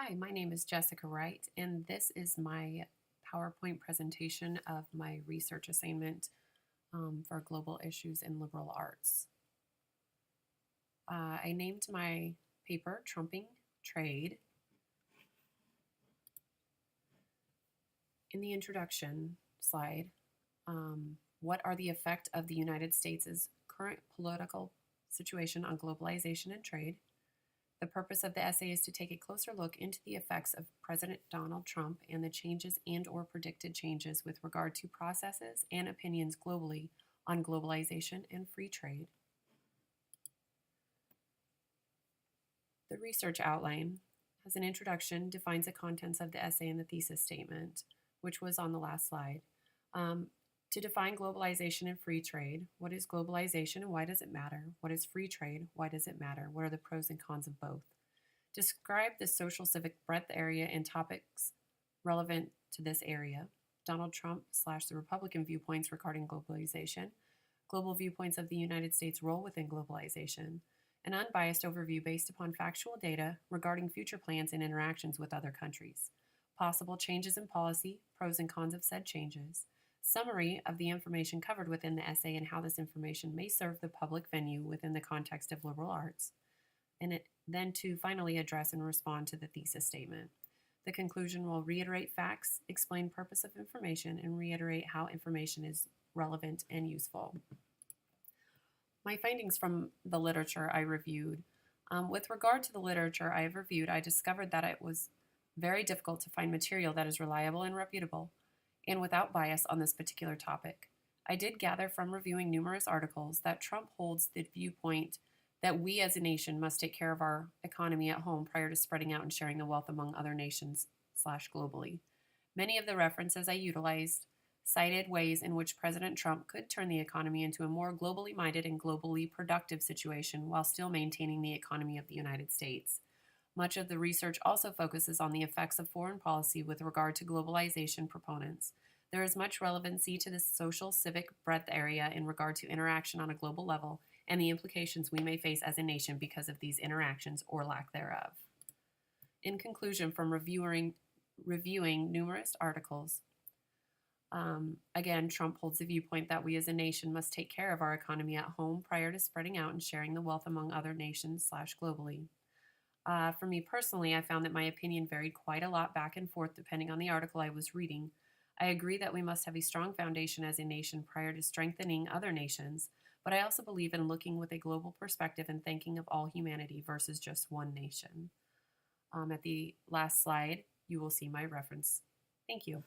Hi, my name is Jessica Wright, and this is my PowerPoint presentation of my research assignment for global issues in liberal arts. I named my paper Trumping Trade. In the introduction slide, what are the effect of the United States' current political situation on globalization and trade? The purpose of the essay is to take a closer look into the effects of President Donald Trump and the changes and/or predicted changes with regard to processes and opinions globally on globalization and free trade. The research outline as an introduction defines the contents of the essay and the thesis statement, which was on the last slide. To define globalization and free trade, what is globalization and why does it matter? What is free trade? Why does it matter? What are the pros and cons of both? Describe the social civic breadth area and topics relevant to this area. Donald Trump / the Republican viewpoints regarding globalization, global viewpoints of the United States' role within globalization, an unbiased overview based upon factual data regarding future plans and interactions with other countries, possible changes in policy, pros and cons of said changes, summary of the information covered within the essay and how this information may serve the public venue within the context of liberal arts, and then to finally address and respond to the thesis statement. The conclusion will reiterate facts, explain purpose of information, and reiterate how information is relevant and useful. My findings from the literature I reviewed. With regard to the literature I have reviewed, I discovered that it was very difficult to find material that is reliable and reputable and without bias on this particular topic. I did gather from reviewing numerous articles that Trump holds the viewpoint that we as a nation must take care of our economy at home prior to spreading out and sharing the wealth among other nations / globally. Many of the references I utilized cited ways in which President Trump could turn the economy into a more globally minded and globally productive situation while still maintaining the economy of the United States. Much of the research also focuses on the effects of foreign policy with regard to globalization proponents. There is much relevancy to this social civic breadth area in regard to interaction on a global level and the implications we may face as a nation because of these interactions or lack thereof. In conclusion, from reviewing numerous articles, again, Trump holds the viewpoint that we as a nation must take care of our economy at home prior to spreading out and sharing the wealth among other nations / globally. For me personally, I found that my opinion varied quite a lot back and forth depending on the article I was reading. I agree that we must have a strong foundation as a nation prior to strengthening other nations, but I also believe in looking with a global perspective and thinking of all humanity versus just one nation. At the last slide, you will see my reference. Thank you.